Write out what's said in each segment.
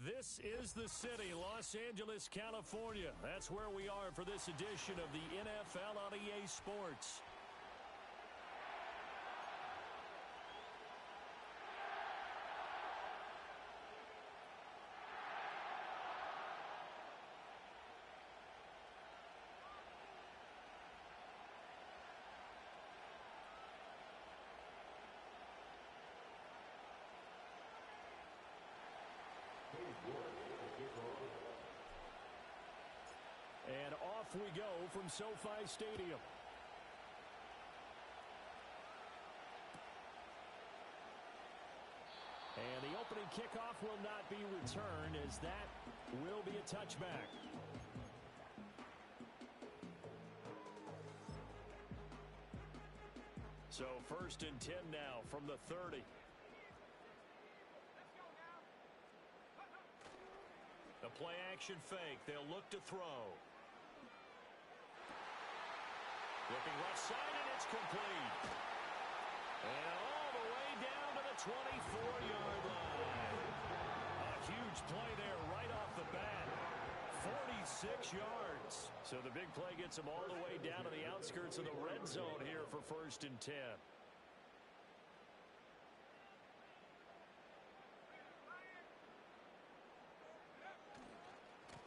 This is the city, Los Angeles, California. That's where we are for this edition of the NFL on EA Sports. And off we go from SoFi Stadium. And the opening kickoff will not be returned, as that will be a touchback. So 1st and 10 now from the 30. The play action fake. They'll look to throw. Looking left side, and it's complete. And all the way down to the 24-yard line. A huge play there right off the bat. 46 yards. So the big play gets them all the way down to the outskirts of the red zone here for 1st and 10.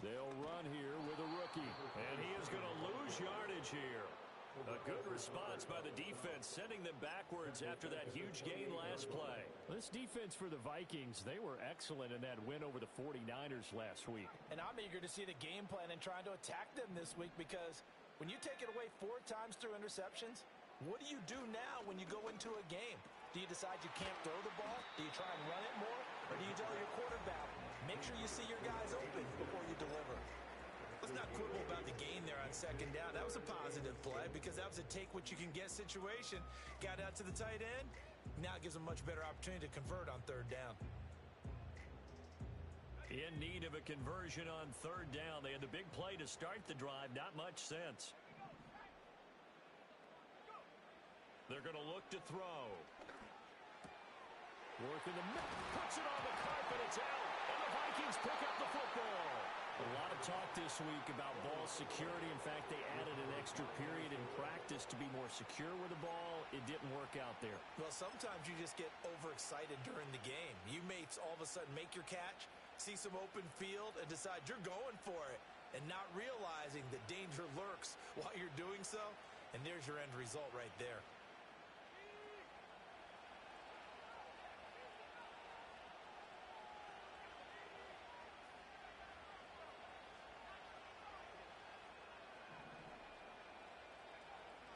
They'll run here with a rookie. And he is going to lose yardage here. A good response by the defense, sending them backwards after that huge gain last play. This defense for the Vikings, they were excellent in that win over the 49ers last week. And I'm eager to see the game plan and trying to attack them this week, because when you take it away 4 times through interceptions, what do you do now when you go into a game? Do you decide you can't throw the ball? Do you try and run it more? Or do you tell your quarterback, make sure you see your guys open before you deliver? Let's not quibble about the gain there on 2nd down. That was a positive play because that was a take-what-you-can-get situation. Got out to the tight end. Now it gives them a much better opportunity to convert on 3rd down. In need of a conversion on 3rd down. They had the big play to start the drive. Not much sense. They're going to look to throw. Working the middle. Puts it on the carpet. It's out. And the Vikings pick up the football. A lot of talk this week about ball security. In fact, they added an extra period in practice to be more secure with the ball. It didn't work out there. Well, sometimes you just get overexcited during the game. You may all of a sudden make your catch, see some open field, and decide you're going for it, and not realizing the danger lurks while you're doing so. And there's your end result right there.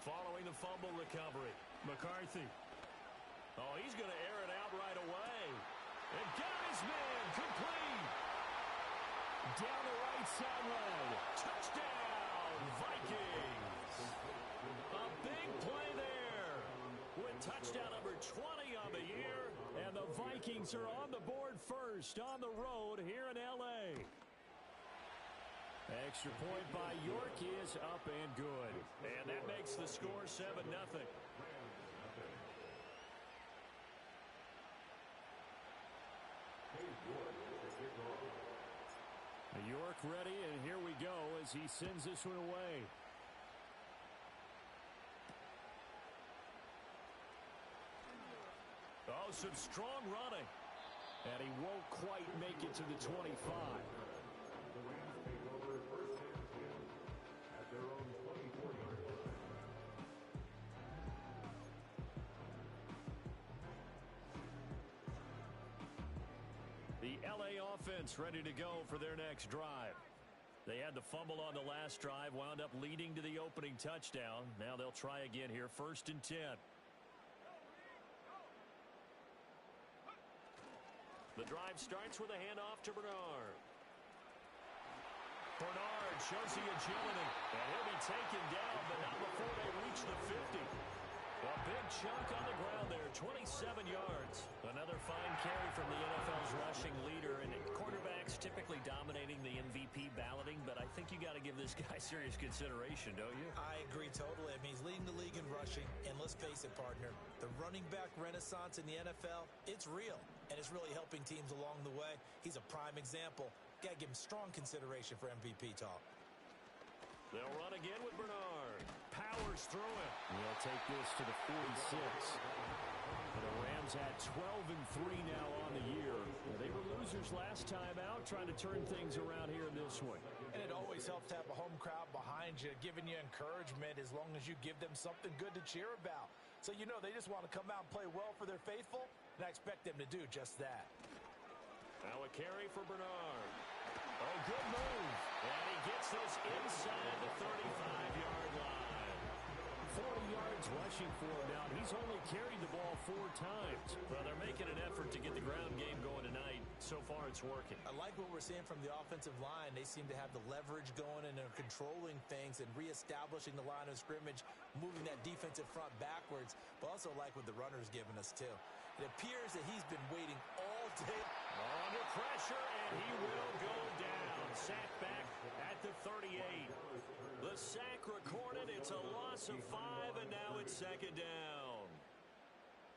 Following the fumble recovery, McCarthy. Oh, he's going to air it out right away. And got his man complete. Down the right sideline. Touchdown, Vikings. A big play there with touchdown number 20 on the year. And the Vikings are on the board first on the road here in L.A. Extra point by York is up and good. And that makes the score 7-0. York ready, and here we go as he sends this one away. Oh, some strong running. And he won't quite make it to the 25. The Rams take over 1st and 10 at their own 24-yard line. The L.A. offense ready to go for their next drive. They had the fumble on the last drive, wound up leading to the opening touchdown. Now they'll try again here, 1st and 10. The drive starts with a handoff to Bernard. Bernard shows the agility, and he'll be taken down, but not before they reach the 50. A big chunk on the ground there, 27 yards. Another fine carry from the NFL's rushing leader, and quarterbacks typically dominating the MVP balloting, but I think you got to give this guy serious consideration, don't you? I agree totally. I mean, he's leading the league in rushing, and let's face it, partner, the running back renaissance in the NFL, it's real, and it's really helping teams along the way. He's a prime example. Got to give him strong consideration for MVP talk. They'll run again with Bernard. Powers through it. They'll take this to the 46. And the Rams at 12-3 now on the year. They were losers last time out, trying to turn things around here in this one. And it always helps to have a home crowd behind you, giving you encouragement as long as you give them something good to cheer about. So you know they just want to come out and play well for their faithful, and I expect them to do just that. Now a carry for Bernard. Oh, good move. And he gets this inside the 35-yard line. 40 yards rushing for him now. He's only carried the ball 4 times. Well, they're making an effort to get the ground game going tonight. So far, it's working. I like what we're seeing from the offensive line. They seem to have the leverage going and are controlling things and reestablishing the line of scrimmage, moving that defensive front backwards, but also like what the runner's given us, too. It appears that he's been waiting all day. Under pressure, and he will go down. Sacked back at the 38. The sack recorded. It's a loss of 5, and now it's second down.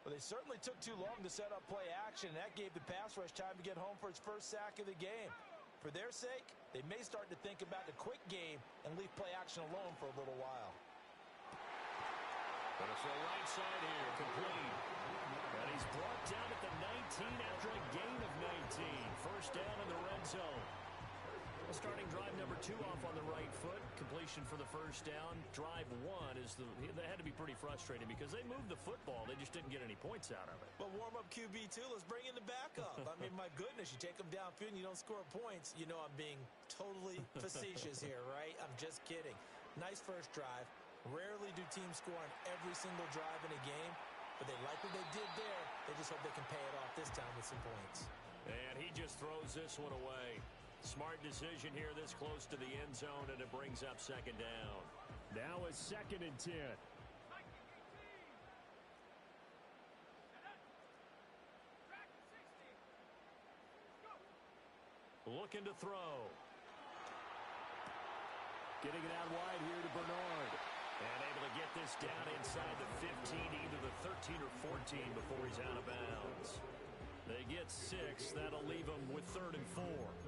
Well, they certainly took too long to set up play action, and that gave the pass rush time to get home for its first sack of the game. For their sake, they may start to think about the quick game and leave play action alone for a little while. But it's the right side here, complete. And he's brought down at the 19 after a gain of 19. First down in the red zone. Starting drive number 2 off on the right foot. Completion for the first down. Drive 1 is they had to be pretty frustrating because they moved the football. They just didn't get any points out of it. But warm-up QB2, let's bring in the backup. I mean, my goodness, you take them downfield and you don't score points. You know I'm being totally facetious here, right? I'm just kidding. Nice first drive. Rarely do teams score on every single drive in a game, but they like what they did there. They just hope they can pay it off this time with some points. And he just throws this one away. Smart decision here this close to the end zone, and it brings up second down. Now a 2nd and 10. Looking to throw. Getting it out wide here to Bernard. And able to get this down inside the 15, either the 13 or 14 before he's out of bounds. They get 6. That'll leave him with 3rd and 4.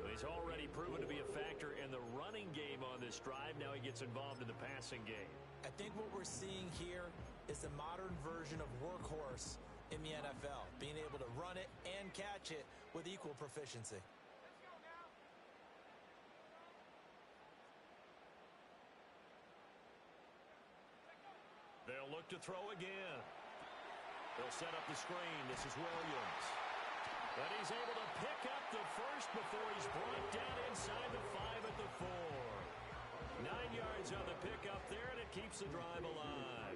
He's already proven to be a factor in the running game on this drive. Now he gets involved in the passing game. I think what we're seeing here is the modern version of workhorse in the NFL, being able to run it and catch it with equal proficiency. They'll look to throw again. They'll set up the screen. This is Williams. But he's able to pick up the first before he's brought down inside the 5 at the 4. 9 yards on the pickup there, and it keeps the drive alive.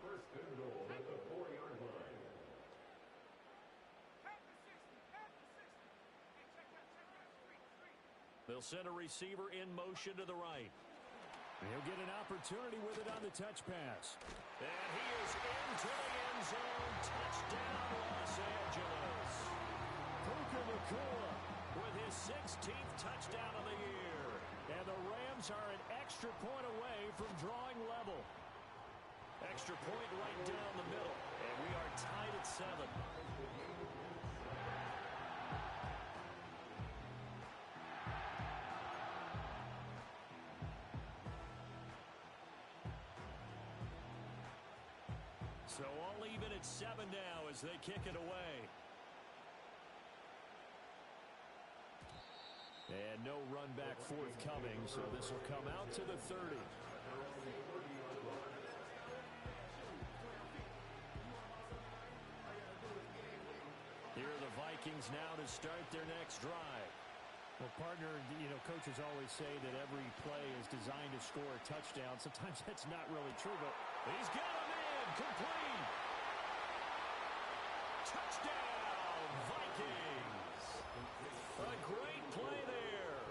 First and goal at the 4-yard line. They'll send a receiver in motion to the right. He'll get an opportunity with it on the touch pass. And he is into the end zone. Touchdown, Los Angeles. Puka Nacua with his 16th touchdown of the year. And the Rams are an extra point away from drawing level. Extra point right down the middle. And we are tied at 7. So all even at 7 now as they kick it away. And no run back forthcoming, so this will come out to the 30. Here are the Vikings now to start their next drive. Well, partner, you know, coaches always say that every play is designed to score a touchdown. Sometimes that's not really true, but he's got him in. Complete. Touchdown, Vikings. A great play there.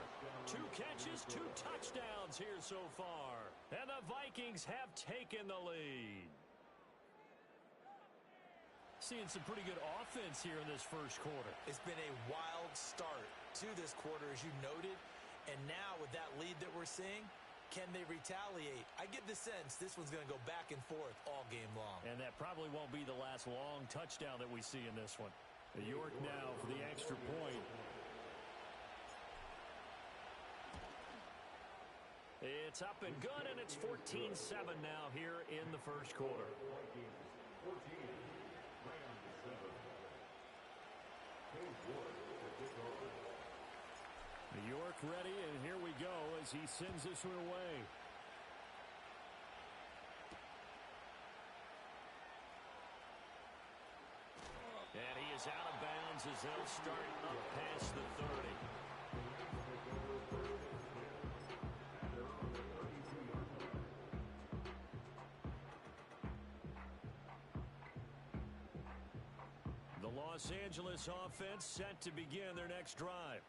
2 catches, 2 touchdowns here so far. And the Vikings have taken the lead. Seeing some pretty good offense here in this first quarter. It's been a wild start to this quarter, as you noted. And now with that lead that we're seeing, can they retaliate? I get the sense this one's going to go back and forth all game long. And that probably won't be the last long touchdown that we see in this one. York now for the extra point. It's up and good, and it's 14-7 now here in the first quarter. York ready, and here we go as he sends this one away. And he is out of bounds as they'll start up past the 30. The Los Angeles offense set to begin their next drive.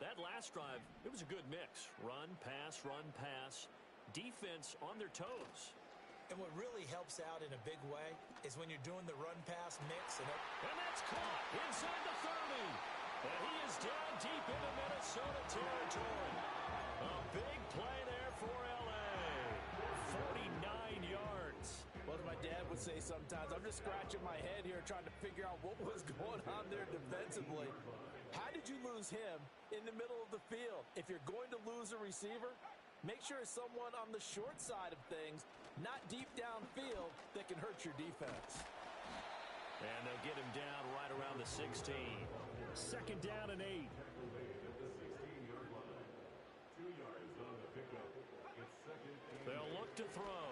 That last drive, it was a good mix. Run, pass, defense on their toes. And what really helps out in a big way is when you're doing the run-pass mix. And that's caught inside the 30. And he is down deep into Minnesota territory. A big play there for L.A. 49 yards. Well, as my dad would say sometimes, I'm just scratching my head here trying to figure out what was going on there defensively. How did you lose him in the middle of the field? If you're going to lose a receiver, make sure it's someone on the short side of things, not deep downfield, that can hurt your defense. And they'll get him down right around the 16. Second down and 8. They'll look to throw.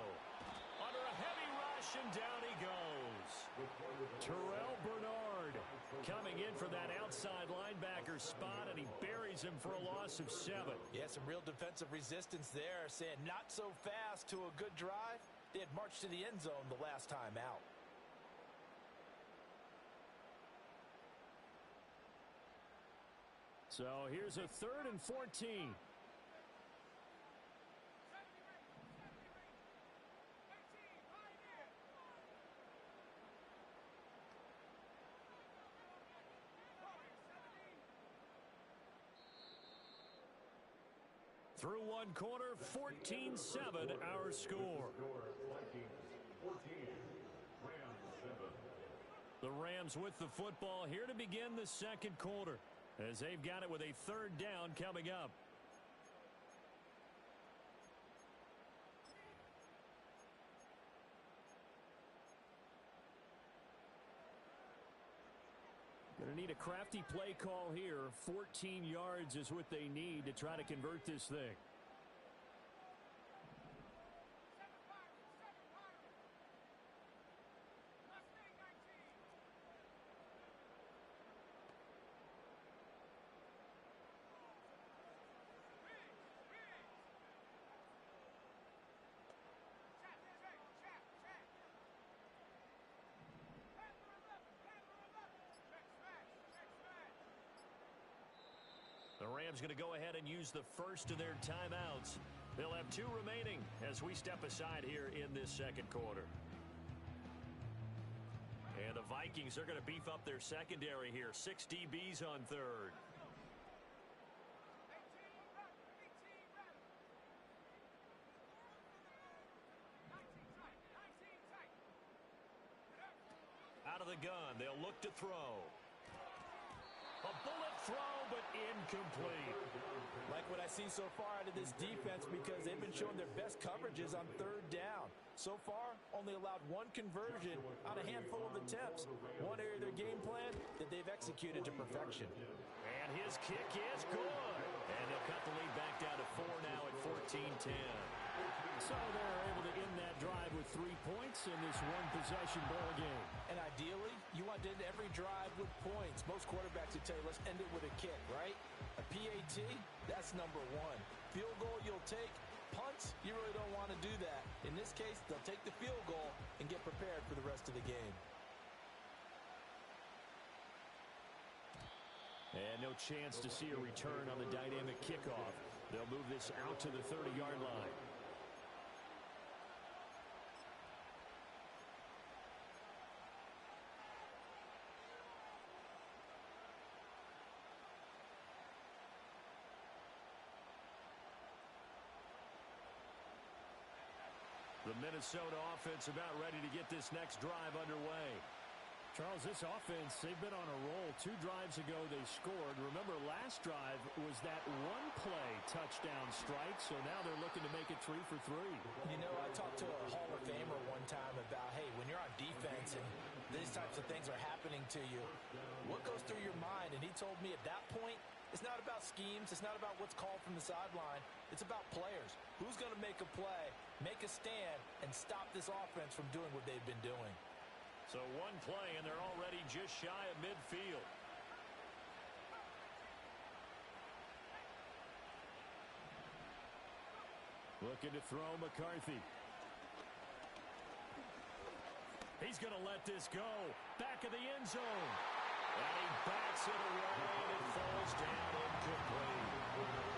Under a heavy rush, and down he goes. Terrell Bernard coming in for that outside linebacker spot, and he buries him for a loss of 7. Yeah, some real defensive resistance there, saying not so fast to a good drive. They had marched to the end zone the last time out. So here's a 3rd and 14. Through one quarter, 14-7 our score. The Rams with the football here to begin the second quarter, as they've got it with a 3rd down coming up. Going to need a crafty play call here. 14 yards is what they need to try to convert this thing. The Rams going to go ahead and use the first of their timeouts. They'll have 2 remaining as we step aside here in this second quarter. And the Vikings are going to beef up their secondary here. 6 DBs on 3rd. Out of the gun, they'll look to throw. A bullet throw, but incomplete. Like what I see so far out of this defense, because they've been showing their best coverages on 3rd down. So far, only allowed 1 conversion on a handful of attempts. One area of their game plan that they've executed to perfection. And his kick is good. And they'll cut the lead back down to 4 now at 14-10. So they're able to end that drive with 3 points in this one-possession ball game. And ideally, you want to end every drive with points. Most quarterbacks would tell you, let's end it with a kick, right? A PAT, that's number 1. Field goal you'll take. Punts, you really don't want to do that. In this case, they'll take the field goal and get prepared for the rest of the game. And no chance to see a return on the dynamic kickoff. They'll move this out to the 30-yard line. The Minnesota offense about ready to get this next drive underway. Charles, this offense, they've been on a roll. 2 drives ago they scored. Remember, last drive was that one-play touchdown strike, so now they're looking to make it 3 for 3. You know, I talked to a Hall of Famer one time about, hey, when you're on defense and these types of things are happening to you, what goes through your mind? And he told me at that point, it's not about schemes. It's not about what's called from the sideline. It's about players. Who's going to make a play, make a stand, and stop this offense from doing what they've been doing? So one play, and they're already just shy of midfield. Looking to throw McCarthy. He's going to let this go. Back of the end zone. And he backs it away, and it falls down incomplete.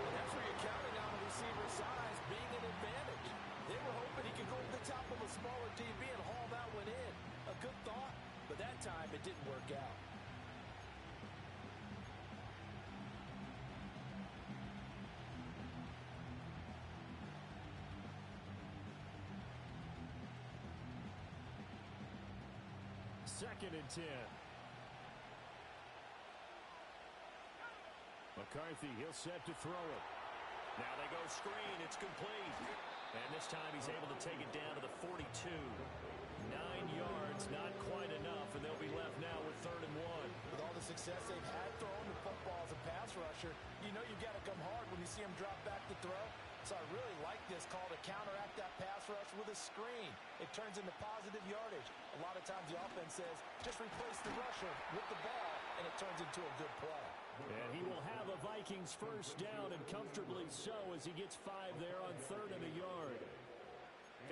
And that's where you're counting on the receiver's size being an advantage. They were hoping he could go to the top of a smaller DB and haul that one in. A good thought, but that time it didn't work out. Second and 10. McCarthy, he'll set to throw it. Now they go screen. It's complete. And this time he's able to take it down to the 42. 9 yards, not quite enough, and they'll be left now with 3rd and 1. With all the success they've had throwing the football as a pass rusher, you know you've got to come hard when you see him drop back to throw. So I really like this call to counteract that pass rush with a screen. It turns into positive yardage. A lot of times the offense says, just replace the rusher with the ball, and it turns into a good play. And he will have a Vikings first down, and comfortably so, as he gets 5 there on 3rd and a yard.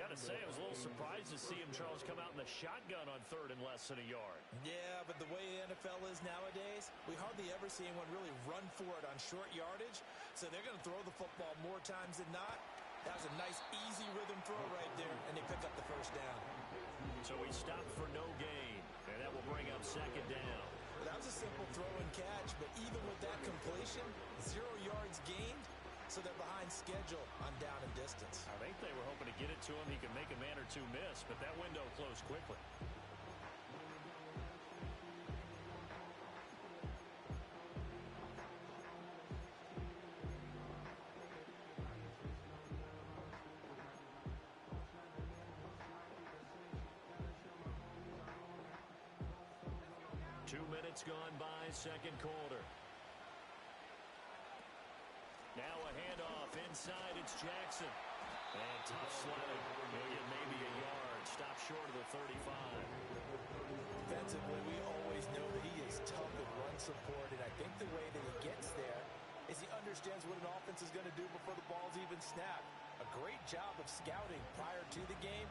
Got to say, I was a little surprised to see him, Charles, come out in the shotgun on 3rd and less than a yard. Yeah, but the way the NFL is nowadays, we hardly ever see anyone really run for it on short yardage. So they're going to throw the football more times than not. That was a nice, easy rhythm throw right there, and they pick up the first down. So he stopped for no gain, and that will bring up 2nd down. Well, that was a simple throw and catch, but even with that completion, 0 yards gained. So they're behind schedule on down and distance. I think they were hoping to get it to him. He could make a man or two miss, but that window closed quickly. Two minutes gone by, second quarter. Now a handoff inside. It's Jackson. And tough sledding. He'll get maybe a yard. Stop short of the 35. Defensively, we always know that he is tough at run support, and I think the way that he gets there is he understands what an offense is going to do before the ball's even snapped. A great job of scouting prior to the game,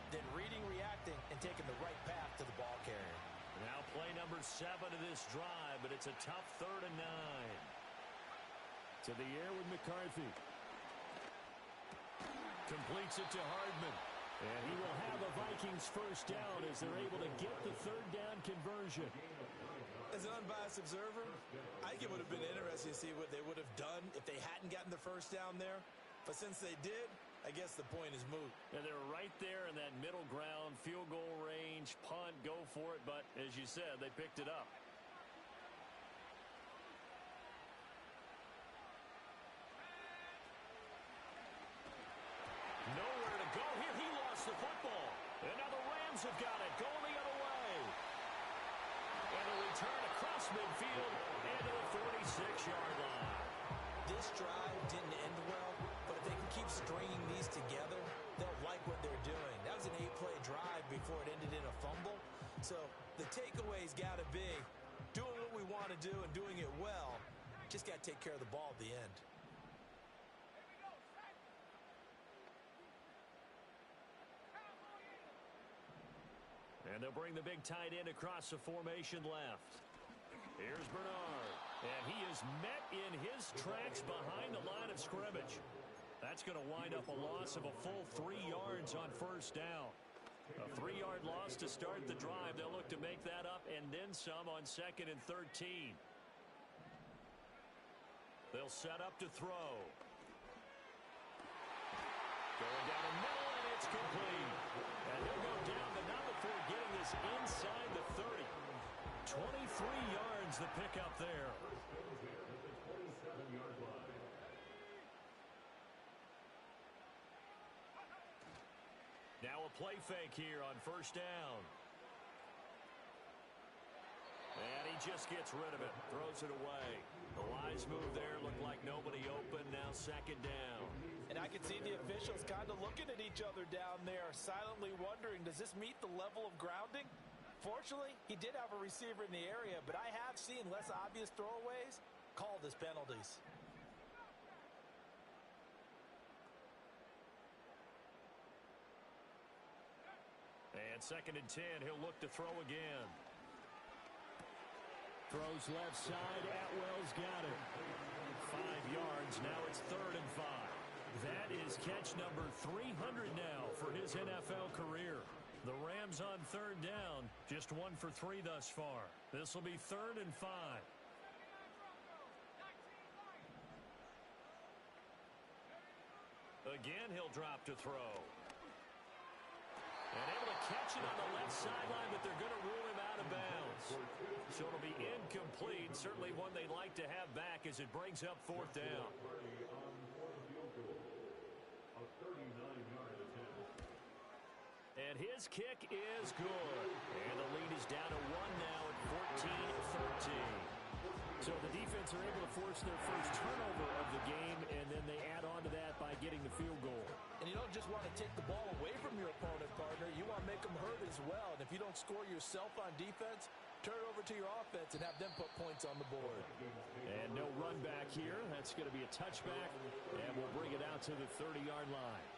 then reading, reacting, and taking the right path to the ball carrier. Now play number 7 of this drive, but it's a tough 3rd and 9. To the air with McCarthy. Completes it to Hardman. And he will have a Vikings first down as they're able to get the 3rd down conversion. As an unbiased observer, I think it would have been interesting to see what they would have done if they hadn't gotten the first down there. But since they did, I guess the point is moot. And they're right there in that middle ground, field goal range, punt, go for it. But as you said, they picked it up. Nowhere to go here. He lost the football. And now the Rams have got it. Going the other way. And a return across midfield and to the 46-yard line. This drive didn't end well, but if they can keep stringing these together, they'll like what they're doing. That was an 8-play drive before it ended in a fumble. So the takeaway's got to be doing what we want to do and doing it well. Just got to take care of the ball at the end. And they'll bring the big tight end across the formation left. Here's Bernard. And he is met in his tracks behind the line of scrimmage. That's going to wind up a loss of a full 3 yards on first down. A 3-yard loss to start the drive. They'll look to make that up and then some on 2nd and 13. They'll set up to throw. Going down the middle, and it's complete. And he'll go down, but not before getting this inside the 30. 23 yards the pickup there. Now a play fake here on first down. And he just gets rid of it, throws it away. The wise move there, looked like nobody open, now second down. And I can see the officials kind of looking at each other down there, silently wondering, does this meet the level of grounding? Fortunately, he did have a receiver in the area, but I have seen less obvious throwaways called as penalties. And second and 10, he'll look to throw again. Throws left side, Atwell's got it. 5 yards, now it's third and 5. That is catch number 300 now for his NFL career. The Rams on third down, just 1 for 3 thus far. This will be third and 5. Again, he'll drop to throw. And able to catch it on the left sideline, but they're going to rule him out of bounds. So it'll be incomplete. Certainly one they'd like to have back as it brings up fourth down. And his kick is good. And the lead is down to 1 now at 14-13. So the defense are able to force their first turnover of the game, and then they add on to that by getting the field goal. And you don't just want to take the ball away from your opponent, partner. You want to make them hurt as well. And if you don't score yourself on defense, turn it over to your offense and have them put points on the board. And no run back here. That's going to be a touchback, and we'll bring it out to the 30-yard line.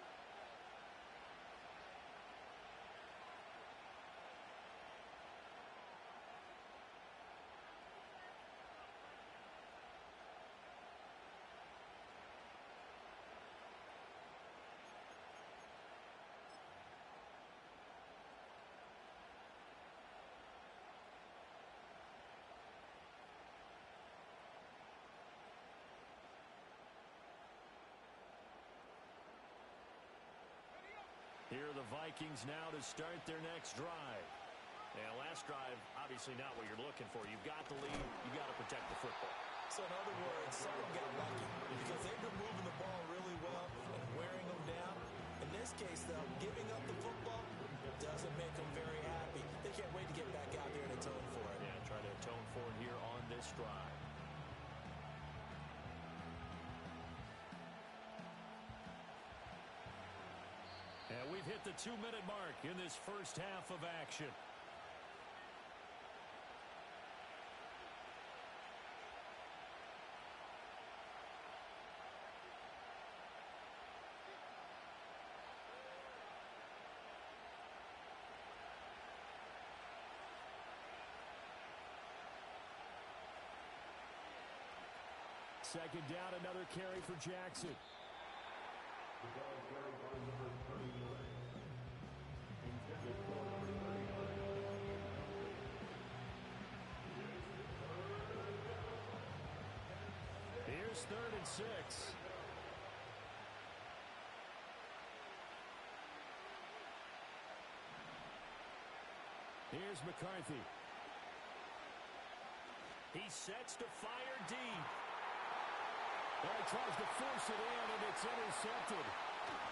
Here are the Vikings now to start their next drive. And last drive, obviously not what you're looking for. You've got the lead. You've got to protect the football. So in other words, someone got lucky because they've been moving the ball really well and wearing them down. In this case, though, giving up the football doesn't make them very happy. They can't wait to get back out there and atone for it. Yeah, try to atone for it here on this drive. And we've hit the 2-minute mark in this first half of action. Second down, another carry for Jackson. The ball carried by number 39. Intended for number 39. Here's third and 6. Here's McCarthy. He sets to fire deep. Well, he tries to force it in, and it's intercepted.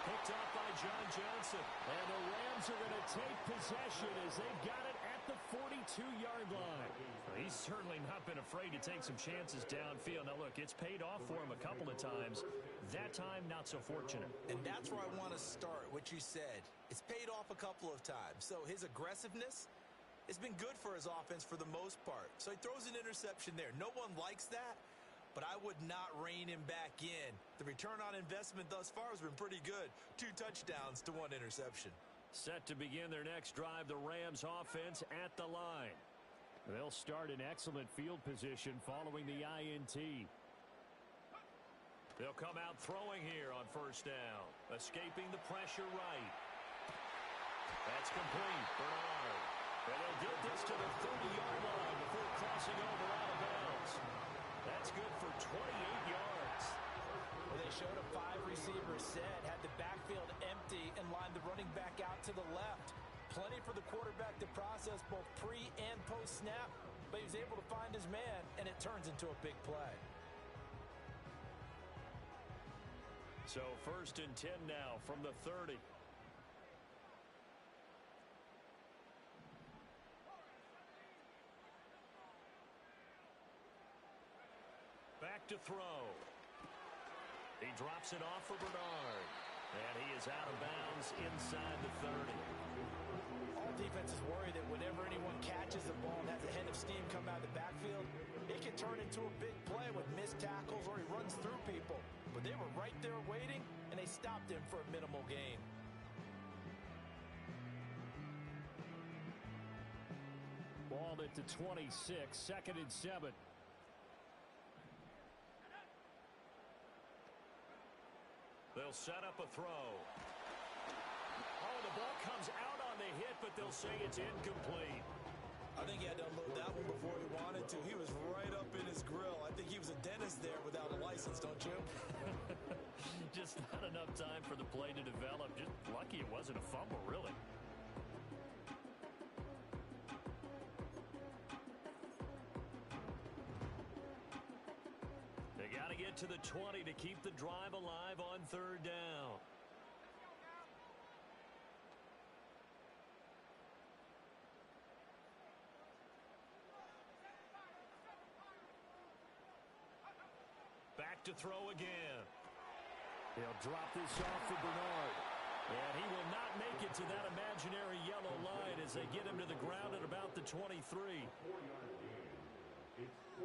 Picked up by John Johnson. And the Rams are going to take possession as they've got it at the 42-yard line. He's certainly not been afraid to take some chances downfield. Now, look, it's paid off for him a couple of times. That time, not so fortunate. And that's where I want to start, what you said. It's paid off a couple of times. So his aggressiveness has been good for his offense for the most part. So he throws an interception there. No one likes that, but I would not rein him back in. The return on investment thus far has been pretty good. 2 touchdowns to 1 interception. Set to begin their next drive, the Rams offense at the line. They'll start in excellent field position following the INT. They'll come out throwing here on first down. Escaping the pressure right. That's complete. Bernard. And they'll get this to the 30-yard line before crossing over out of bounds. That's good for 28 yards. Well, they showed a 5-receiver set, had the backfield empty, and lined the running to the left. Plenty for the quarterback to process both pre and post-snap, but he was able to find his man, and it turns into a big play. So 1st and 10 now from the 30. Back to throw. He drops it off for Bernard. And he is out of bounds inside the 30. All defenses worry that whenever anyone catches the ball and has a head of steam come out of the backfield, it can turn into a big play with missed tackles or he runs through people. But they were right there waiting, and they stopped him for a minimal gain. Ball at the 26, 2nd and 7. They'll set up a throw. Oh, the ball comes out on the hit, but they'll say it's incomplete. I think he had to unload that one before he wanted to. He was right up in his grill. I think he was a dentist there without a license, don't you? Just not enough time for the play to develop. Just lucky it wasn't a fumble, really. They got to get to the 20 to keep the drive alive on 3rd down. Back to throw again. He'll drop this off for Bernard. And he will not make it to that imaginary yellow line as they get him to the ground at about the 23.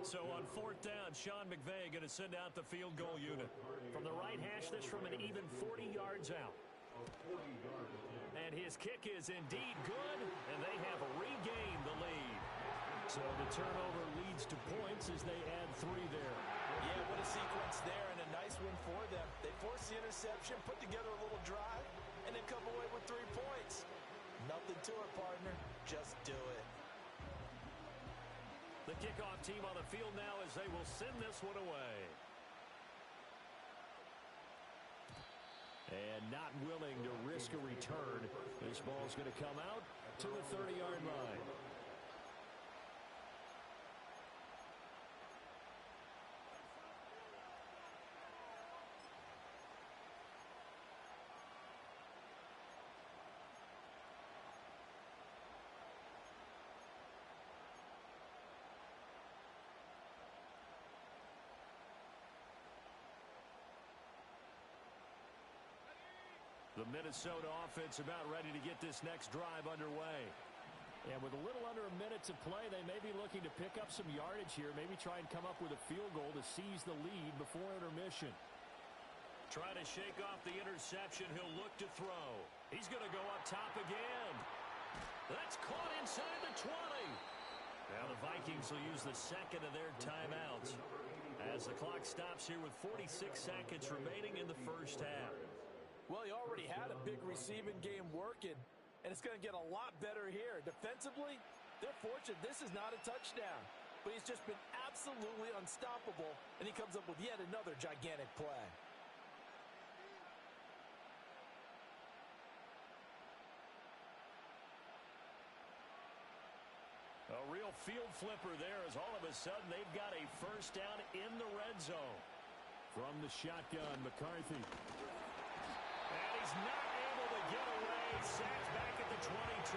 So on 4th down, Sean McVay going to send out the field goal unit. From the right hash, this from an even 40 yards out. And his kick is indeed good, and they have regained the lead. So the turnover leads to points as they add 3 there. Yeah, what a sequence there, and a nice win for them. They forced the interception, put together a little drive, and then come away with 3 points. Nothing to it, partner. Just do it. The kickoff team on the field now as they will send this one away. And not willing to risk a return. This ball's going to come out to the 30-yard line. The Minnesota offense about ready to get this next drive underway. And with a little under a minute to play, they may be looking to pick up some yardage here, maybe try and come up with a field goal to seize the lead before intermission. Trying to shake off the interception. He'll look to throw. He's going to go up top again. That's caught inside the 20. Now the Vikings will use the second of their timeouts as the clock stops here with 46 seconds remaining in the first half. Well, he already had a big receiving game working, and it's going to get a lot better here. Defensively, they're fortunate this is not a touchdown, but he's just been absolutely unstoppable, and he comes up with yet another gigantic play. A real field flipper there as all of a sudden they've got a first down in the red zone. From the shotgun, McCarthy. And he's not able to get away. Sacked back at the 22.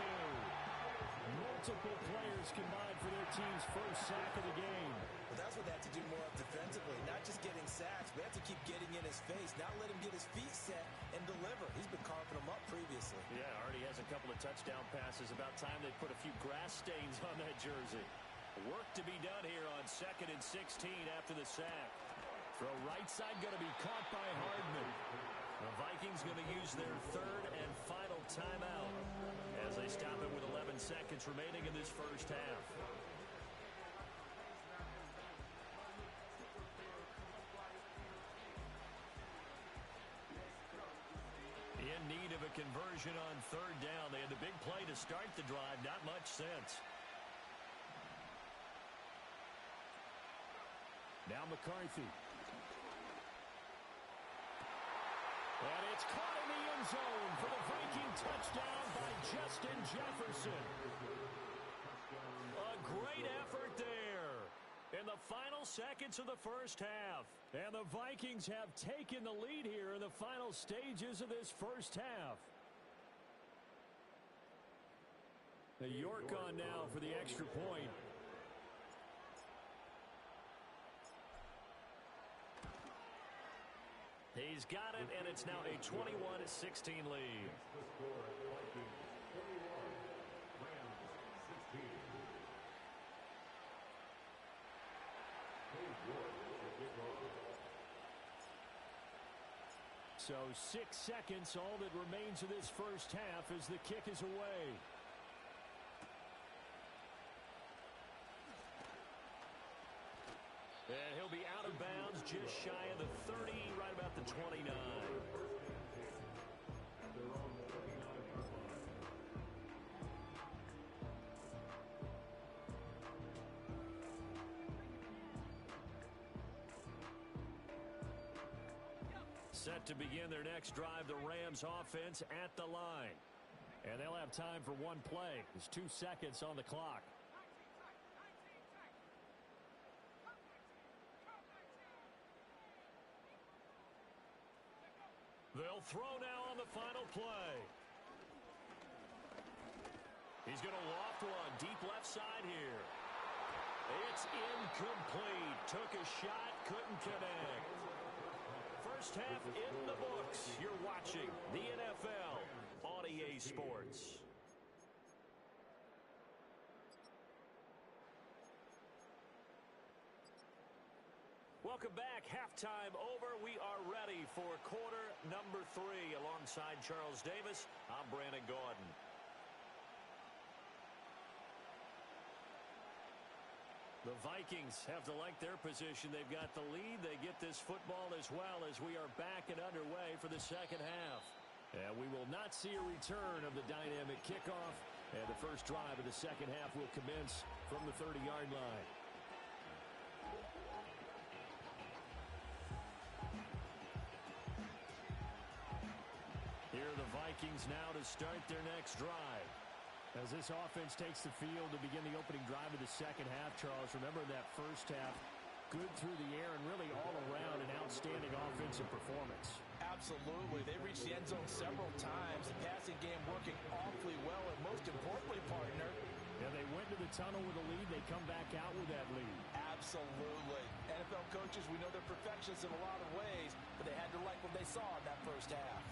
Multiple players combined for their team's first sack of the game. Well, that's what they have to do more of defensively, not just getting sacks. We have to keep getting in his face, not let him get his feet set and deliver. He's been carving them up previously. Yeah, already has a couple of touchdown passes. About time they put a few grass stains on that jersey. Work to be done here on 2nd and 16 after the sack. Throw right side going to be caught by Hardman. The Vikings going to use their third and final timeout as they stop it with 11 seconds remaining in this first half. In need of a conversion on 3rd down. They had the big play to start the drive. Not much sense. Now McCarthy. And it's caught in the end zone for the Viking touchdown by Justin Jefferson. A great effort there in the final seconds of the first half. And the Vikings have taken the lead here in the final stages of this first half. The York on now for the extra point. He's got it, and it's now a 21-16 lead. So 6 seconds, all that remains of this first half as the kick is away. And he'll be out of bounds just shy of the 30, right about the 29. Set to begin their next drive, the Rams offense at the line. And they'll have time for one play. There's 2 seconds on the clock. They'll throw now on the final play. He's going to loft one deep left side here. It's incomplete. Took a shot, couldn't connect. First half in the books. You're watching the NFL on EA Sports. Welcome back. Halftime over. We are ready for quarter number 3. Alongside Charles Davis, I'm Brandon Gaudin. The Vikings have to like their position. They've got the lead. They get this football as well as we are back and underway for the second half. And we will not see a return of the dynamic kickoff. And the first drive of the second half will commence from the 30-yard line. Here are the Vikings now to start their next drive. As this offense takes the field to begin the opening drive of the second half, Charles, remember that first half, good through the air and really all around an outstanding offensive performance. Absolutely. They reached the end zone several times. The passing game working awfully well, and most importantly, partner, yeah, they went to the tunnel with a lead. They come back out with that lead. Absolutely. NFL coaches, we know they're perfectionists in a lot of ways, but they had to like what they saw in that first half.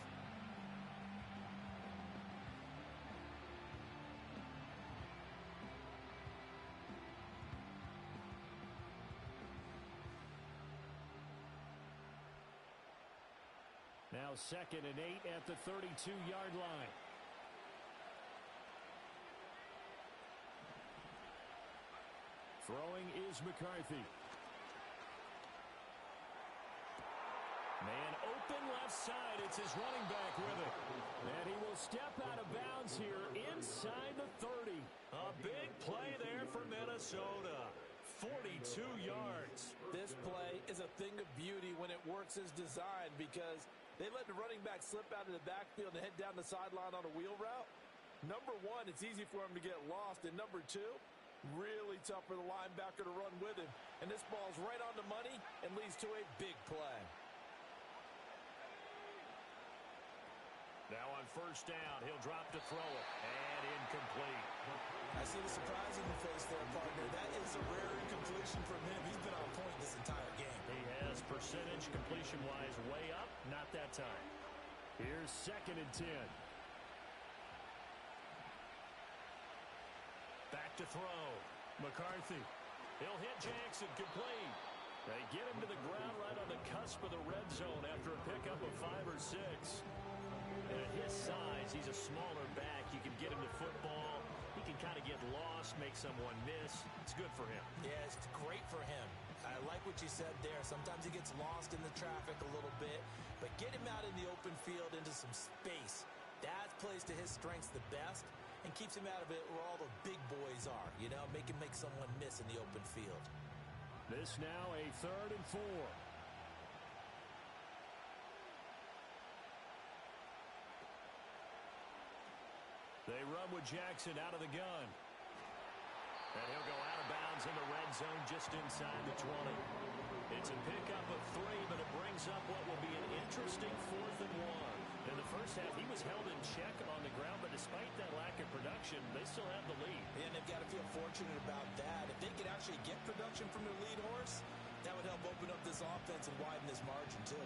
Now 2nd and 8 at the 32-yard line. Throwing is McCarthy. Man open left side. It's his running back with it. And he will step out of bounds here inside the 30. A big play there for Minnesota. 42 yards. This play is a thing of beauty when it works as designed because they let the running back slip out of the backfield and head down the sideline on a wheel route. Number one, it's easy for him to get lost. And number two, really tough for the linebacker to run with him. And this ball's right on the money and leads to a big play. Now on first down, he'll drop to throw it. And incomplete. I see the surprise in your face there, partner. That is a rare incompletion from him. He's been on point this entire game. He has percentage completion-wise way up. Not that time. Here's 2nd and 10. Back to throw. McCarthy. He'll hit Jackson complete. They get him to the ground right on the cusp of the red zone after a pickup of 5 or 6. And at his size, he's a smaller back. You can get him to football. He can kind of get lost, make someone miss. It's good for him. Yeah, it's great for him. I like what you said there. Sometimes he gets lost in the traffic a little bit, but get him out in the open field into some space. That plays to his strengths the best and keeps him out of it where all the big boys are. You know, make him make someone miss in the open field. This now a 3rd and 4. They run with Jackson out of the gun. And he'll go out of bounds in the red zone just inside the 20. It's a pickup of 3, but it brings up what will be an interesting 4th and 1. In the first half, he was held in check on the ground, but despite that lack of production, they still have the lead. And they've got to feel fortunate about that. If they could actually get production from their lead horse, that would help open up this offense and widen this margin, too.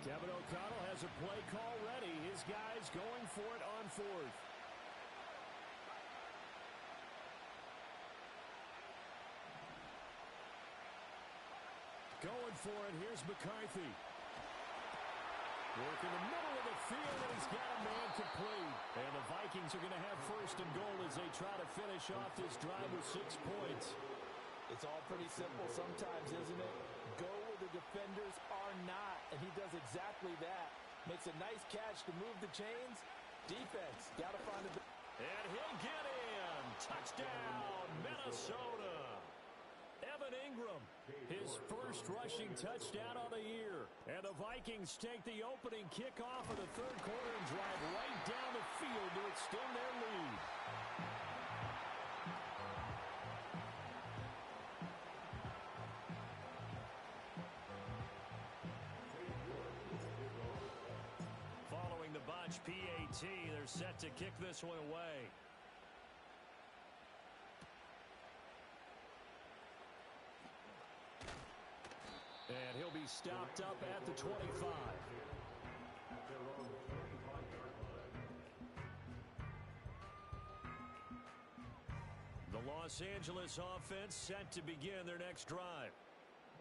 Kevin O'Connell has a play call ready. His guys going for it on 4th. Going for it. Here's McCarthy. Work in the middle of the field, and he's got a man complete. And the Vikings are going to have 1st and goal as they try to finish off this drive with 6 points. It's all pretty simple sometimes, isn't it? Go where the defenders are not, and he does exactly that. Makes a nice catch to move the chains. Defense, got to find a... And he'll get in. Touchdown, Minnesota. Evan Ingram, his first rushing touchdown on the year. And the Vikings take the opening kickoff of the 3rd quarter and drive right down the field to extend their lead. Following the bunch PAT, they're set to kick this one away. And he'll be stopped up at the 25. The Los Angeles offense set to begin their next drive.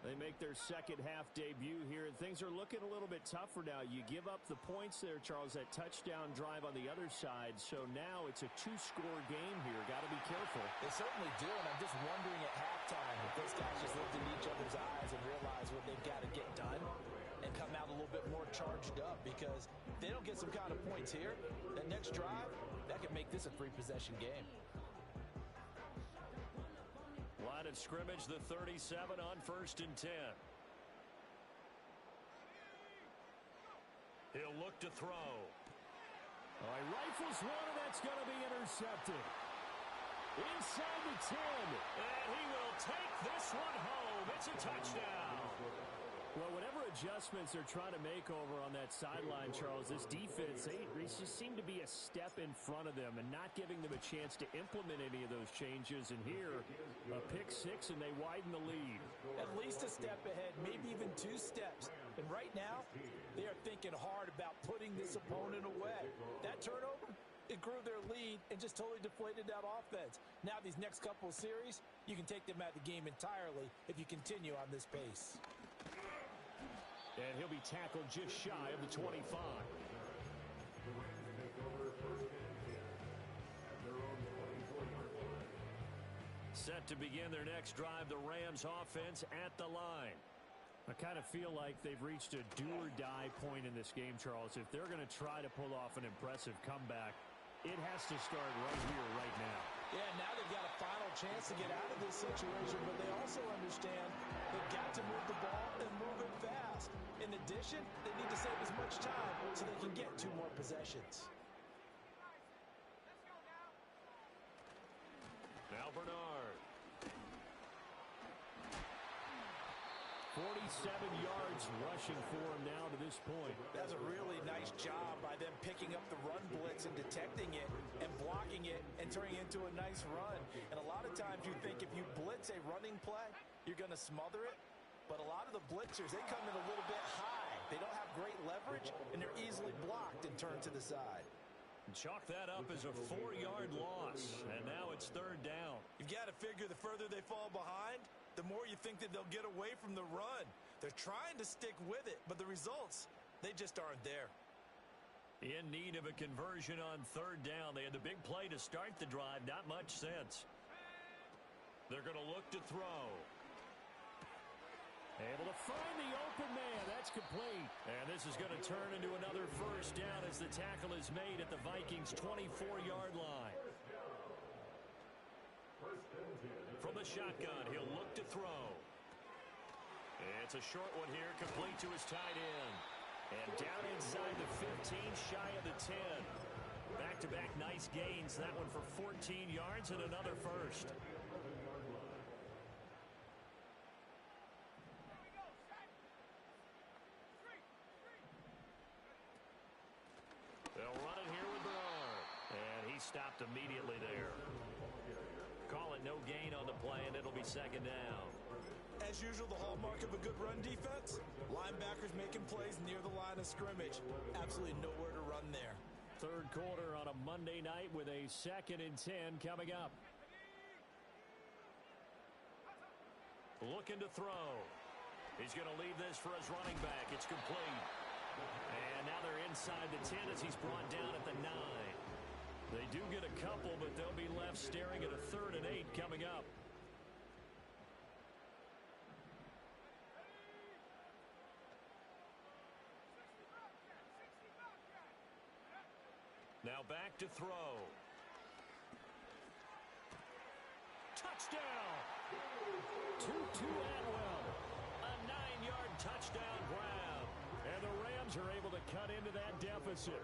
They make their second half debut here, and things are looking a little bit tougher now. You give up the points there, Charles, that touchdown drive on the other side. So now it's a 2-score game here. Got to be careful. They certainly do, and I'm just wondering at halftime if those guys just looked in each other's eyes and realize what they've got to get done and come out a little bit more charged up, because if they don't get some kind of points here, that next drive, that could make this a 3-possession game. Line of scrimmage, the 37 on 1st and 10. He'll look to throw. Oh, he rifles one, and that's going to be intercepted. Inside the 10. And he will take this one home. It's a touchdown. Well, whatever adjustments they're trying to make over on that sideline, Charles, this defense, they just seem to be a step in front of them and not giving them a chance to implement any of those changes. And here, a pick 6, and they widen the lead. At least a step ahead, maybe even 2 steps. And right now, they are thinking hard about putting this opponent away. That turnover, it grew their lead and just totally deflated that offense. Now these next couple of series, you can take them out of the game entirely if you continue on this pace. And he'll be tackled just shy of the 25. Set to begin their next drive, the Rams offense at the line. I kind of feel like they've reached a do-or-die point in this game, Charles. If they're going to try to pull off an impressive comeback, it has to start right here, right now. Yeah, now they've got a final chance to get out of this situation, but they also understand they've got to move the ball and move it fast. In addition, they need to save as much time so they can get 2 more possessions. Now Bernard. 47 yards rushing for him now to this point. That's a really nice job by them picking up the run blitz and detecting it and blocking it and turning it into a nice run. And a lot of times you think if you blitz a running play, you're going to smother it. But a lot of the blitzers, they come in a little bit high. They don't have great leverage, and they're easily blocked and turned to the side. Chalk that up as a 4-yard loss, and now it's 3rd down. You've got to figure the further they fall behind, the more you think that they'll get away from the run. They're trying to stick with it, but the results, they just aren't there. In need of a conversion on 3rd down. They had the big play to start the drive, not much sense. They're going to look to throw. Able to find the open man. That's complete. And this is going to turn into another 1st down as the tackle is made at the Vikings' 24-yard line. From the shotgun, he'll look to throw. It's a short one here, complete to his tight end. And down inside the 15, shy of the 10. Back-to-back nice gains. That one for 14 yards and another first. They'll run it here with Bernard. And he stopped immediately there. Call it no gain on the play, and it'll be second down. As usual, the hallmark of a good run defense, linebackers making plays near the line of scrimmage. Absolutely nowhere to run there. Third quarter on a Monday night with a 2nd and 10 coming up. Looking to throw. He's going to leave this for his running back. It's complete. And now they're inside the 10 as he's brought down at the 9. They do get a couple, but they'll be left staring at a 3rd and 8 coming up. Now back to throw. Touchdown! Tutu Atwell. A 9-yard touchdown grab. And the Rams are able to cut into that deficit.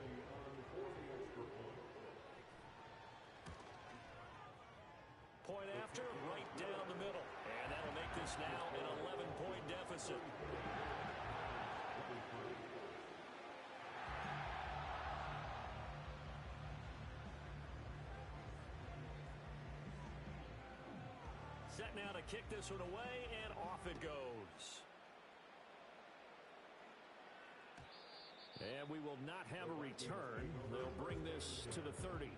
Point after, right down the middle. And that'll make this now an 11-point deficit. Set now to kick this one away, and off it goes. And we will not have a return. They'll bring this to the 30.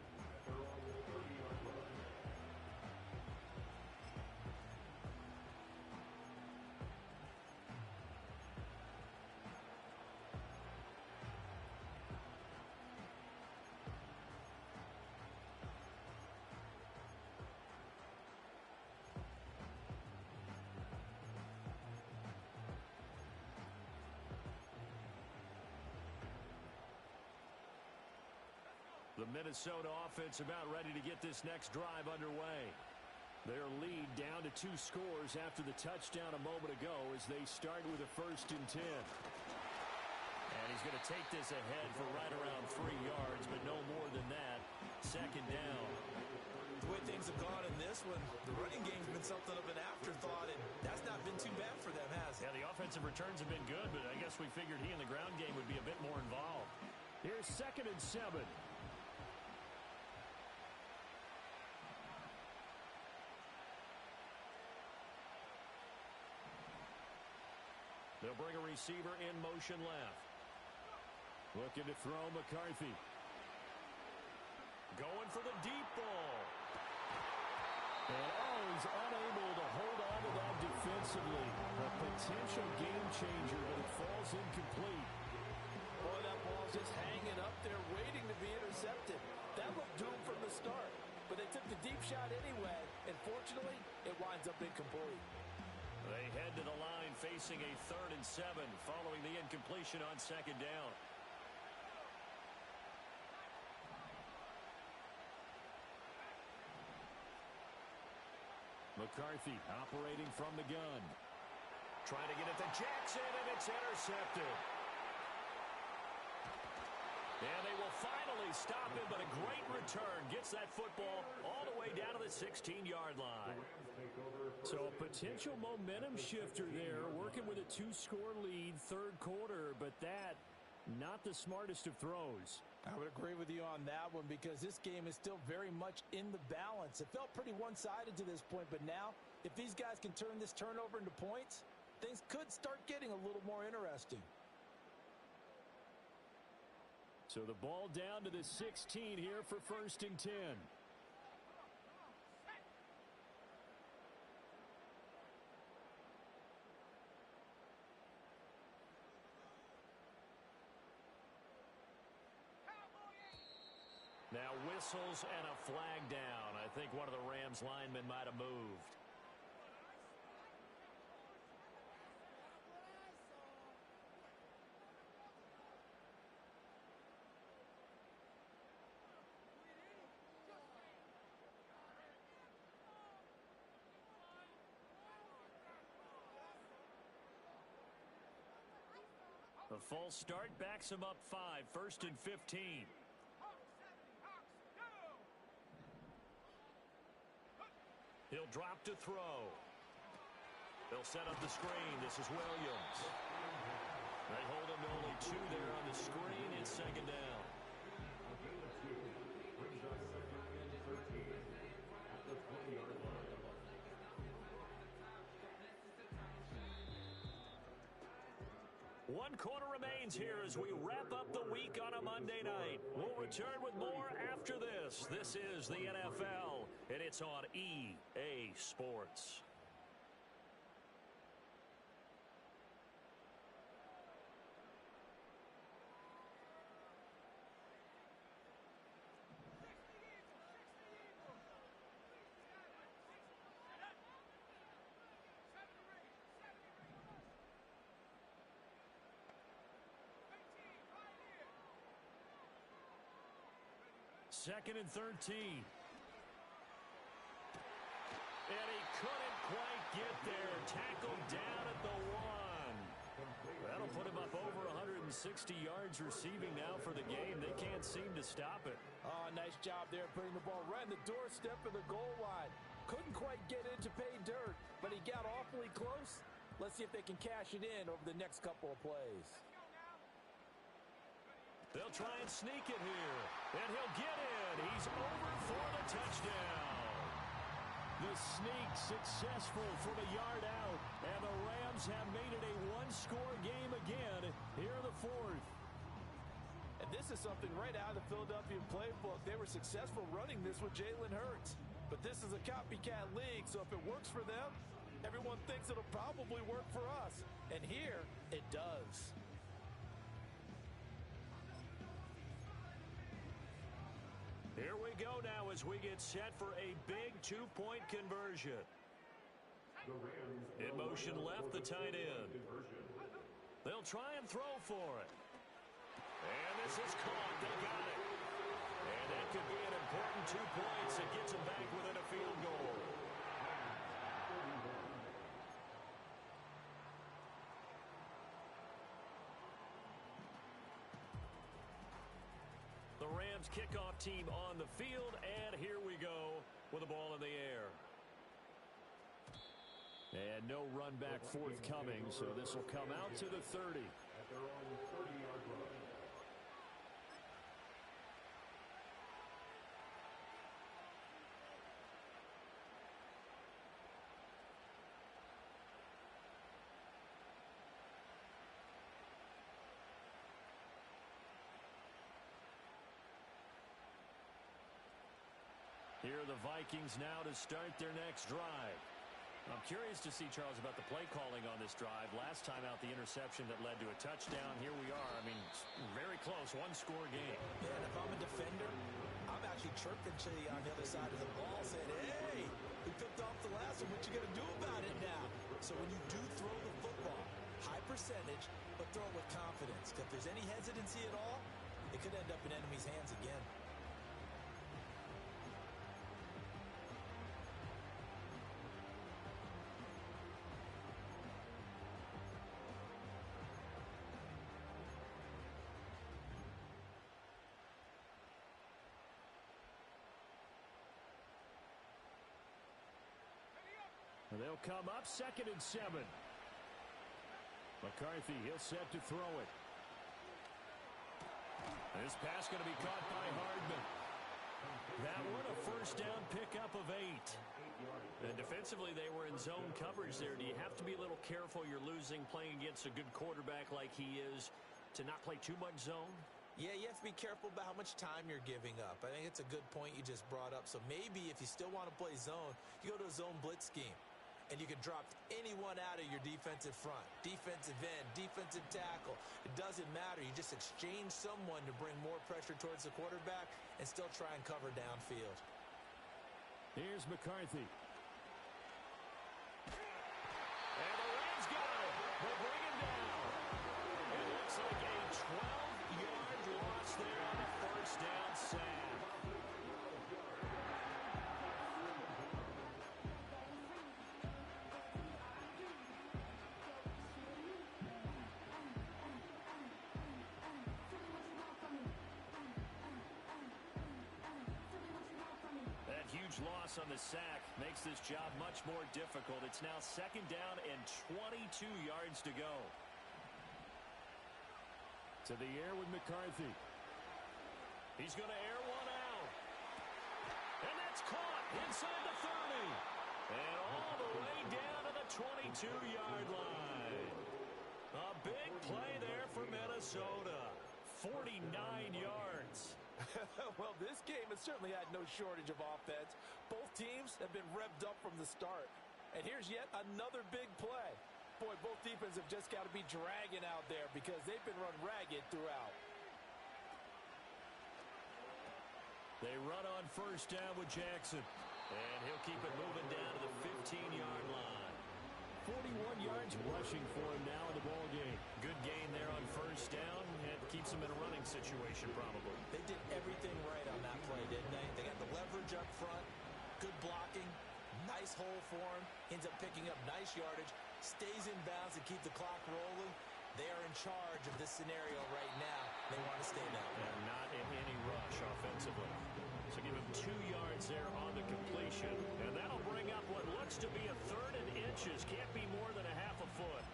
The Minnesota offense about ready to get this next drive underway. Their lead down to 2 scores after the touchdown a moment ago as they start with a 1st and 10. And he's going to take this ahead for right around 3 yards, but no more than that. 2nd down. The way things have gone in this one, the running game's been something of an afterthought, and that's not been too bad for them, has it? Yeah, the offensive returns have been good, but I guess we figured he in the ground game would be a bit more involved. Here's 2nd and 7. They'll bring a receiver in motion left. Looking to throw McCarthy. Going for the deep ball. And he's unable to hold on to that defensively. A potential game changer, but it falls incomplete. Boy, that ball's just hanging up there waiting to be intercepted. That looked doomed from the start, but they took the deep shot anyway, and fortunately, it winds up incomplete. They head to the line facing a 3rd and 7 following the incompletion on 2nd down. McCarthy operating from the gun. Trying to get it to Jackson, and it's intercepted. And they will finally stop him, but a great return. Gets that football all the way down to the 16-yard line. So a potential momentum shifter there, working with a 2-score lead, 3rd quarter, but that, not the smartest of throws. I would agree with you on that one because this game is still very much in the balance. It felt pretty one-sided to this point, but now, if these guys can turn this turnover into points, things could start getting a little more interesting. So the ball down to the 16 here for 1st and 10. Now whistles and a flag down. I think one of the Rams linemen might have moved. The false start backs him up 5, 1st and 15. He'll drop to throw. They'll set up the screen. This is Williams. They hold him to only 2 there on the screen. It's second down. One quarter remains here as we wrap up the week on a Monday night. We'll return with more after this. This is the NFL, and it's on EA Sports. Second and 13. And he couldn't quite get there. Tackled down at the 1. That'll put him up over 160 yards receiving now for the game. They can't seem to stop it. Oh, nice job there putting the ball right in the doorstep of the goal line. Couldn't quite get in to pay dirt, but he got awfully close. Let's see if they can cash it in over the next couple of plays. They'll try and sneak it here. And he'll get in. He's over for the touchdown. The sneak successful from a yard out. And the Rams have made it a one-score game again here in the 4th. And this is something right out of the Philadelphia playbook. They were successful running this with Jalen Hurts. But this is a copycat league, so if it works for them, everyone thinks it'll probably work for us. And here, it does. Here we go now as we get set for a big 2-point conversion. In motion left, the tight end. They'll try and throw for it. And this is caught. They got it. And that could be an important 2 points that gets them back within a field goal. The Rams kickoff team on the field, and here we go with the ball in the air. And no run back forthcoming, so this will come out to the 30. At their own 30-yard line. Here are the Vikings now to start their next drive. I'm curious to see, Charles, about the play calling on this drive. Last time out, the interception that led to a touchdown. Here we are. I mean, very close, one-score game. Yeah, and if I'm a defender, I'm actually chirping to you on the other side of the ball, saying, hey, we picked off the last one. What you going to do about it now? So when you do throw the football, high percentage, but throw it with confidence. Because if there's any hesitancy at all, it could end up in enemy's hands again. They'll come up 2nd and 7. McCarthy, he'll set to throw it. This pass going to be caught by Hardman. That one a first down pickup of 8. And defensively, they were in zone coverage there. Do you have to be a little careful? You're losing playing against a good quarterback like he is to not play too much zone? Yeah, you have to be careful about how much time you're giving up. I think it's a good point you just brought up. So maybe if you still want to play zone, you go to a zone blitz scheme. And you can drop anyone out of your defensive front, defensive end, defensive tackle. It doesn't matter. You just exchange someone to bring more pressure towards the quarterback and still try and cover downfield. Here's McCarthy. And the Rams got it. They'll bring him down. It looks like a 12-yard loss there on the first down sack. loss on the sack makes this job much more difficult. It's now 2nd down and 22 yards to go. To the air with McCarthy. He's going to air one out. And that's caught inside the 30. And all the way down to the 22-yard line. A big play there for Minnesota. 49 yards. Well, this game has certainly had no shortage of offense. Both teams have been revved up from the start. And here's yet another big play. Boy, both defenses have just got to be dragging out there because they've been run ragged throughout. They run on 1st down with Jackson. And he'll keep it moving down to the 15-yard line. 41 yards rushing for him now in the ball game. Good gain there on 1st down. And keeps him in a running situation probably. They did everything right on that play, didn't they? They got the leverage up front, good blocking, nice hole for him, ends up picking up nice yardage, stays in bounds to keep the clock rolling. They are in charge of this scenario right now. They want to stay that way. And not in any rush offensively. So give him 2 yards there on the completion. And that'll bring up what looks to be a 3rd and inches. Can't be more than a half a foot.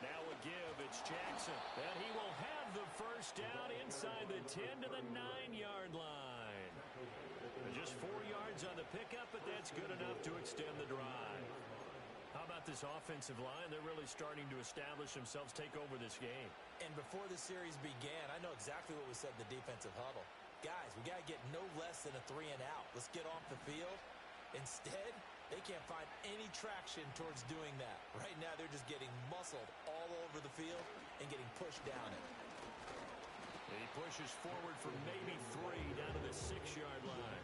Now a give, it's Jackson. And he will have the 1st down inside the 10 to the 9-yard line. Just 4 yards on the pickup, but that's good enough to extend the drive. How about this offensive line? They're really starting to establish themselves, take over this game. And before the series began, I know exactly what we said in the defensive huddle. Guys, we got to get no less than a 3 and out. Let's get off the field. Instead, they can't find any traction towards doing that. Right now, they're just getting muscled all over the field and getting pushed down it. And he pushes forward for maybe 3 down to the 6-yard line.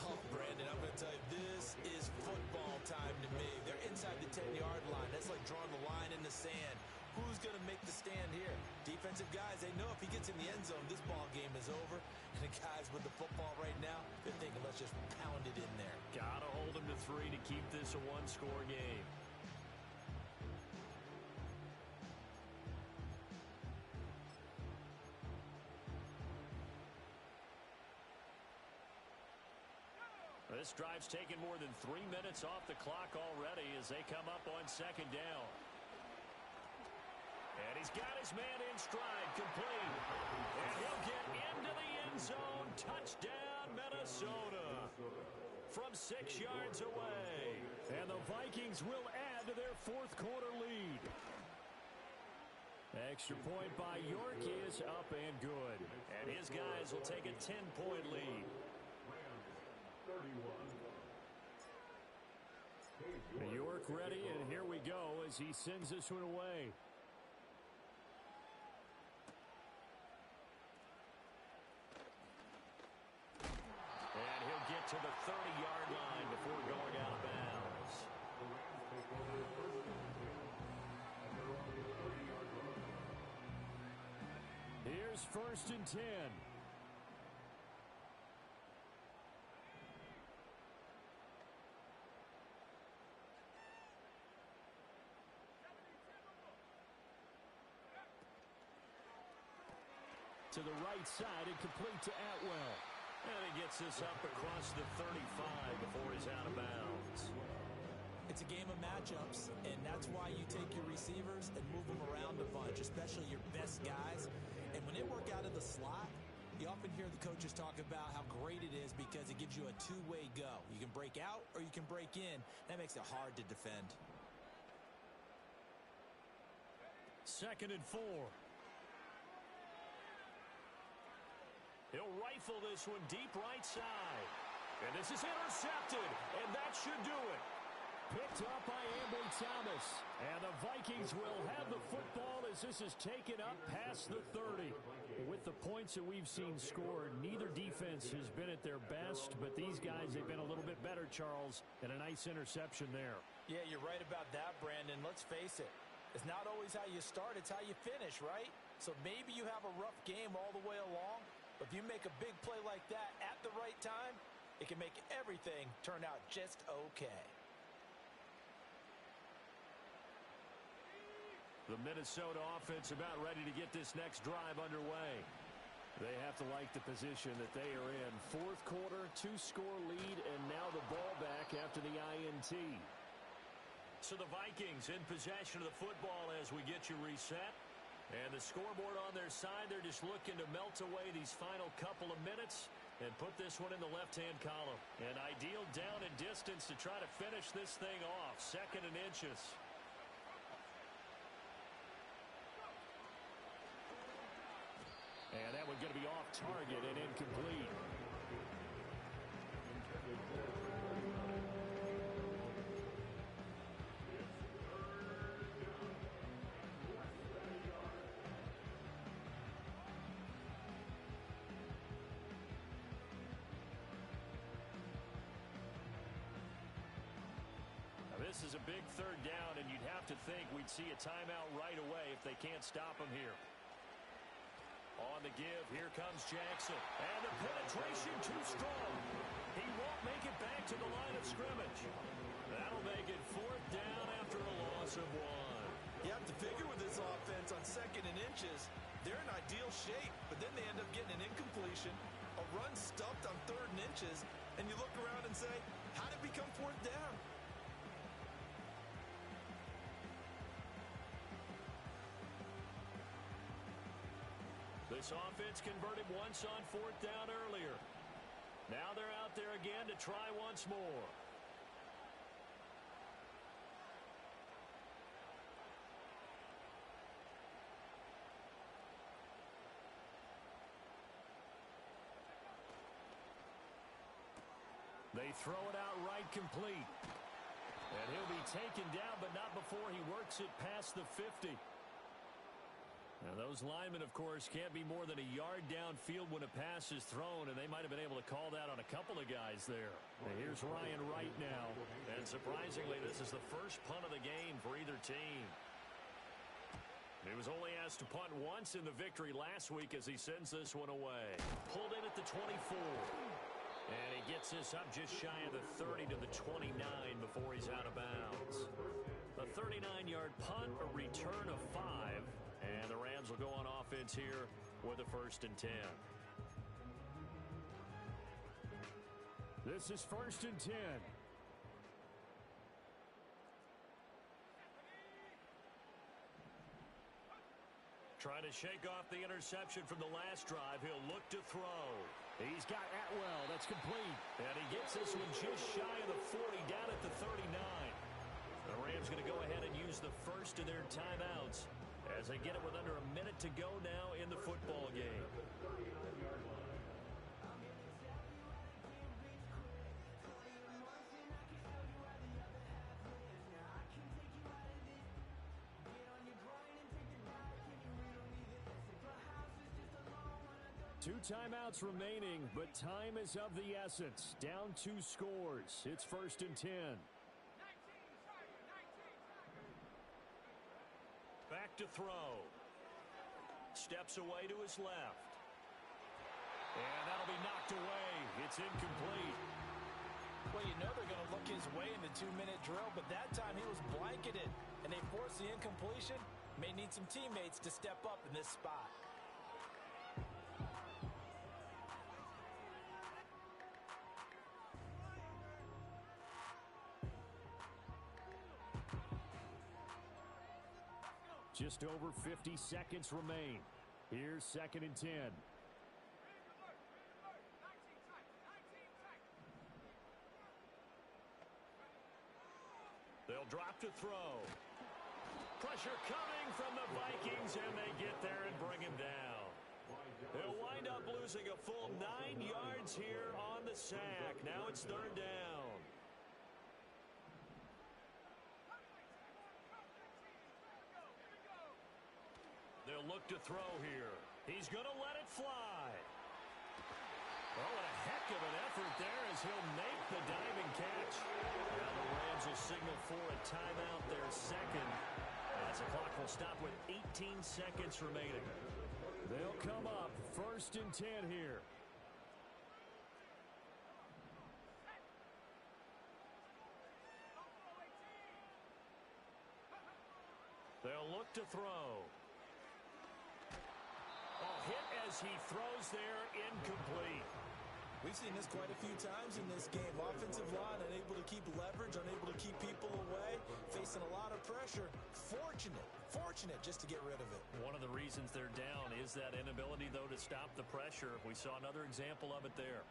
Oh, Brandon, I'm going to tell you, this is football time to me. They're inside the 10-yard line. That's like drawing the line in the sand. Who's going to make the stand here? Defensive guys, they know if he gets in the end zone, this ball game is over. And the guys with the football right now, they're thinking, let's just pound it in there. Gotta hold him to 3 to keep this a 1-score game. This drive's taken more than 3 minutes off the clock already as they come up on 2nd down. And he's got his man in stride, complete. And he'll get into the end zone. Touchdown, Minnesota. From 6 yards away. And the Vikings will add to their 4th quarter lead. Extra point by York is up and good. And his guys will take a 10-point lead. York ready, and here we go as he sends this one away. And he'll get to the 30-yard line before going out of bounds. Here's 1st and 10. To the right side and complete to Atwell. And he gets this up across the 35 before he's out of bounds. It's a game of matchups, and that's why you take your receivers and move them around a bunch, especially your best guys. And when they work out of the slot, you often hear the coaches talk about how great it is because it gives you a two-way go. You can break out or you can break in. That makes it hard to defend. 2nd and 4. He'll rifle this one deep right side. And this is intercepted, and that should do it. Picked picked up by Ambry Thomas. And the Vikings will have the football as this is taken up past the 30. With the points that we've seen scored, neither defense has been at their best, but these guys have been a little bit better, Charles, and a nice interception there. Yeah, you're right about that, Brandon. Let's face it. It's not always how you start, it's how you finish, right? So maybe you have a rough game all the way along, but if you make a big play like that at the right time, it can make everything turn out just okay. The Minnesota offense about ready to get this next drive underway. They have to like the position that they are in. Fourth quarter, 2-score lead, and now the ball back after the INT. So the Vikings in possession of the football as we get you reset. And the scoreboard on their side, they're just looking to melt away these final couple of minutes and put this one in the left-hand column. An ideal down and distance to try to finish this thing off. 2nd and inches. And that one's going to be off target and incomplete. This is a big 3rd down, and you'd have to think we'd see a timeout right away if they can't stop him here. On the give, here comes Jackson. And the penetration too strong. He won't make it back to the line of scrimmage. That'll make it 4th down after a loss of 1. You have to figure with this offense on 2nd and inches, they're in ideal shape, but then they end up getting an incompletion, a run stuffed on 3rd and inches, and you look around and say, how did it become 4th down? This offense converted once on 4th down earlier. Now they're out there again to try once more. They throw it out right complete. And he'll be taken down, but not before he works it past the 50. Now, those linemen, of course, can't be more than a yard downfield when a pass is thrown, and they might have been able to call that on a couple of guys there. And here's Ryan Wright now. And surprisingly, this is the first punt of the game for either team. He was only asked to punt once in the victory last week as he sends this one away. Pulled in at the 24. And he gets this up just shy of the 30 to the 29 before he's out of bounds. A 39-yard punt, a return of 5. And the Rams will go on offense here with a 1st and 10. This is 1st and 10. Trying to shake off the interception from the last drive. He'll look to throw. He's got Atwell. That's complete. And he gets this one just shy of the 40, down at the 39. The Rams going to go ahead and use the first of their timeouts as they get it with under a minute to go now in the football game. Two timeouts remaining, but time is of the essence. Down 2 scores. It's 1st and 10. Back to throw. Steps away to his left. And that'll be knocked away. It's incomplete. Well, you know they're going to look his way in the 2-minute drill, but that time he was blanketed, and they forced the incompletion. May need some teammates to step up in this spot. Just over 50 seconds remain. Here's 2nd and 10. They'll drop to throw. Pressure coming from the Vikings, and they get there and bring him down. They'll wind up losing a full 9 yards here on the sack. Now it's 3rd down. They'll look to throw here. He's going to let it fly. Oh, and a heck of an effort there as he'll make the diving catch. Now the Rams will signal for a timeout, their second. As the clock will stop with 18 seconds remaining. They'll come up 1st and 10 here. They'll look to throw. Oh, hit as he throws there, incomplete. We've seen this quite a few times in this game. Offensive line unable to keep leverage, unable to keep people away, facing a lot of pressure. Fortunate just to get rid of it. One of the reasons they're down is that inability, though, to stop the pressure. We saw another example of it there.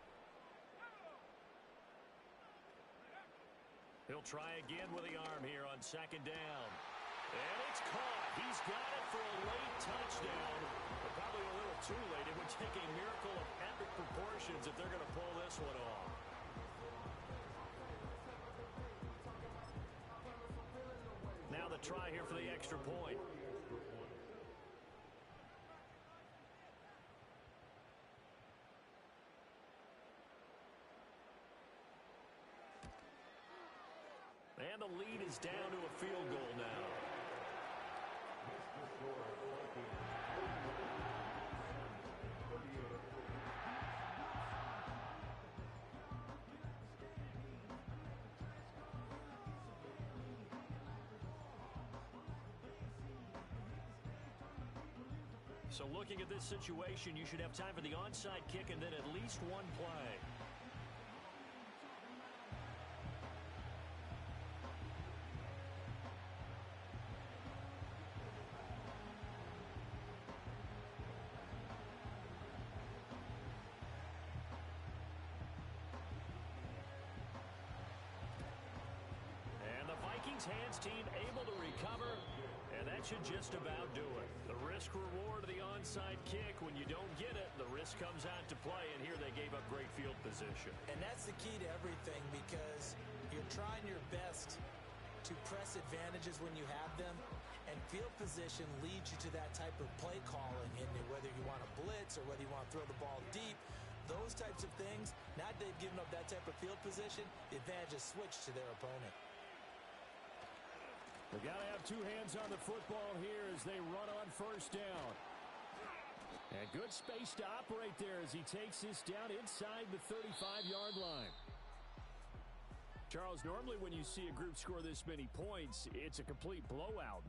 He'll try again with the arm here on 2nd down. And it's caught. He's got it for a late touchdown. But probably a little too late. It would take a miracle of epic proportions if they're going to pull this one off. Now the try here for the extra point. And the lead is down to a field goal now. So looking at this situation, you should have time for the onside kick and then at least one play. Hands team able to recover, and that should just about do it. The risk reward of the onside kick, when you don't get it, the risk comes out to play, and here they gave up great field position. And that's the key to everything, because you're trying your best to press advantages when you have them, and field position leads you to that type of play calling, and whether you want to blitz or whether you want to throw the ball deep, those types of things, now that they've given up that type of field position, the advantage is switched to their opponent. They got to have two hands on the football here as they run on 1st down. And good space to operate there as he takes this down inside the 35-yard line. Charles, normally when you see a group score this many points, it's a complete blowout.